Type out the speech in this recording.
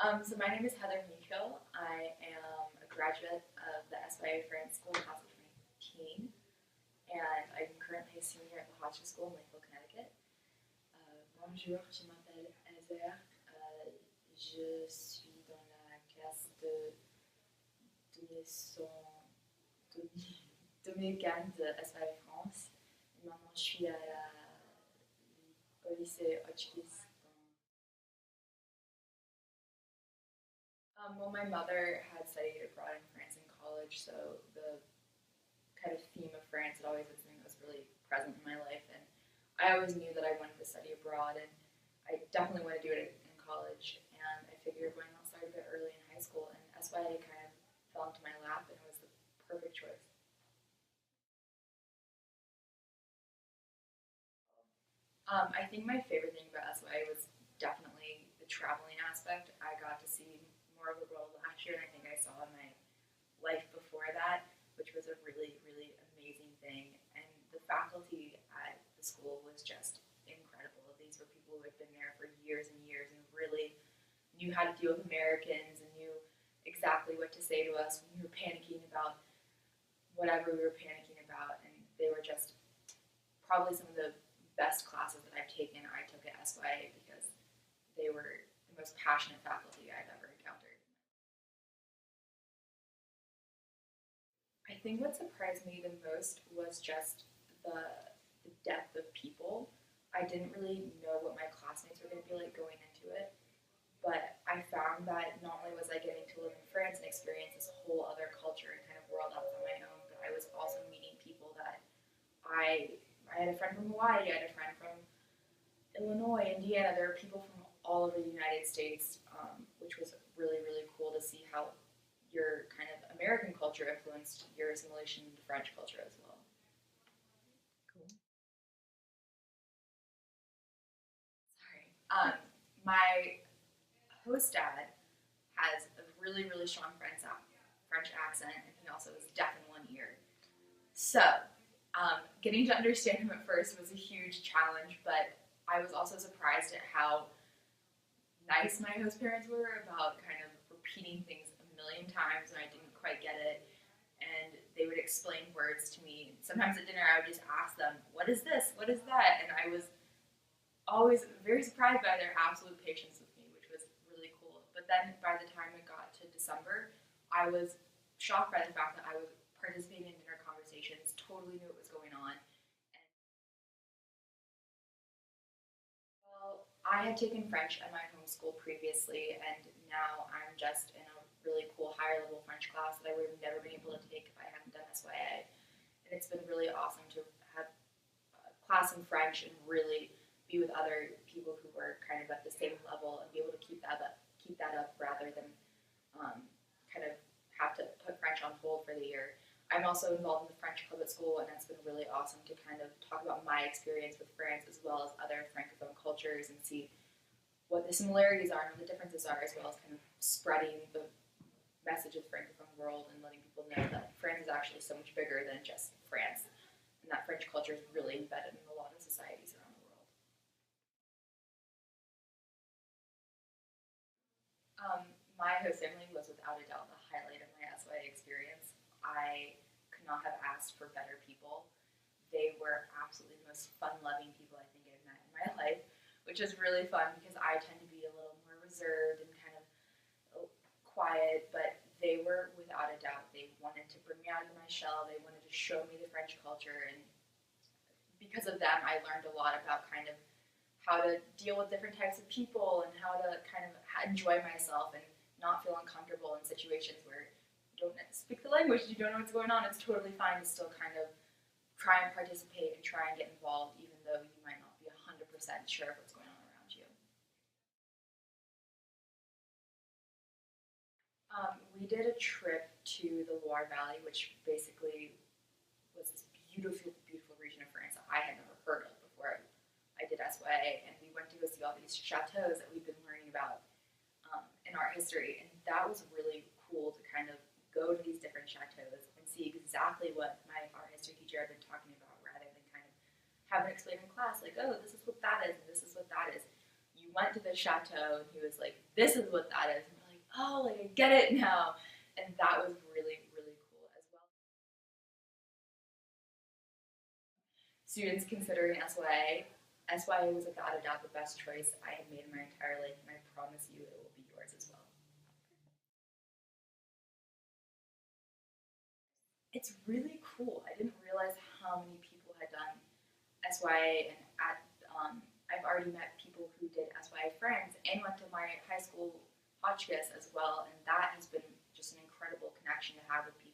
So my name is Heather Mewkill. I am a graduate of the SYA France School class of 2015, and I'm currently a senior at the Hodgson School in Mewkill, Connecticut. Bonjour, je m'appelle Heather. Je suis dans la classe de 2015 de SYA France. Et maintenant, je suis au lycée Hotchkiss. Well, my mother had studied abroad in France in college, so the kind of theme of France had always been something that was really present in my life, and I always knew that I wanted to study abroad, and I definitely want to do it in college, and I figured why not start a bit early in high school, and SYA kind of fell into my lap, and it was the perfect choice. I think my favorite thing about SYA was definitely the traveling aspect. I got to see more of the world last year than I think I saw in my life before that, which was a really, really amazing thing. And the faculty at the school was just incredible. These were people who had been there for years and years and really knew how to deal with Americans and knew exactly what to say to us when we were panicking about whatever we were panicking about. And they were just probably some of the best classes that I've taken. I took at SYA because they were the most passionate faculty I've ever encountered. I think what surprised me the most was just the depth of people. I didn't really know what my classmates were going to be like going into it, but I found that not only was I getting to live in France and experience this whole other culture and kind of world out on my own, but I was also meeting people that I had a friend from Hawaii, I had a friend from Illinois, Indiana. There were people from all over the United States, which was really, really cool to see how your kind of American culture influenced your assimilation into French culture as well. Cool. Sorry. My host dad has a really, really strong French accent, and he also is deaf in one ear. So, getting to understand him at first was a huge challenge, but I was also surprised at how nice my host parents were about kind of repeating things a million times when I didn't quite get it. And they would explain words to me. Sometimes at dinner I would just ask them, what is this? What is that? And I was always very surprised by their absolute patience with me, which was really cool. But then by the time it got to December, I was shocked by the fact that I was participating in dinner conversations, totally knew what was going on. And, well, I had taken French at my home school previously, and now I'm just in a really cool higher level French class that I would have never been able to take if I hadn't done SYA. And it's been really awesome to have a class in French and really be with other people who were kind of at the same level and be able to keep that up rather than kind of have to put French on hold for the year. I'm also involved in the French club at school, and it's been really awesome to kind of talk about my experience with France as well as other Francophone cultures and see what the similarities are and what the differences are, as well as kind of spreading the message of the Francophone world and letting people know that France is actually so much bigger than just France, and that French culture is really embedded in a lot of societies around the world. My host family was without a doubt the highlight of my SYA experience. I could not have asked for better people. They were absolutely the most fun-loving people I think I've met in my life, which is really fun because I tend to be a little more reserved and kind of quiet, but they were without a doubt. They wanted to bring me out of my shell. They wanted to show me the French culture, and because of them, I learned a lot about kind of how to deal with different types of people and how to kind of enjoy myself and not feel uncomfortable in situations where you don't speak the language, you don't know what's going on. It's totally fine to still kind of try and participate and try and get involved, even though you might not be 100% sure of what's going on around you. We did a trip to the Loire Valley, which basically was this beautiful, beautiful region of France that I had never heard of before I did SYA, and we went to go see all these chateaus that we've been learning about in art history, and that was really cool to kind of go to these different chateaus and see exactly what my art history teacher had been talking about, rather than kind of have it explained in class, like, oh, this is what that is, and this is what that is. You went to the chateau, and he was like, "This is what that is." And we're like, "Oh, like I get it now," and that was really, really cool as well. Students considering SYA, SYA was without a doubt the best choice I have made in my entire life, and I promise you it will be yours as well. It's really cool. I didn't realize how many people had done SYA, and I've already met people who did SYA friends and went to my high school Hotchkiss as well, and that has been just an incredible connection to have with people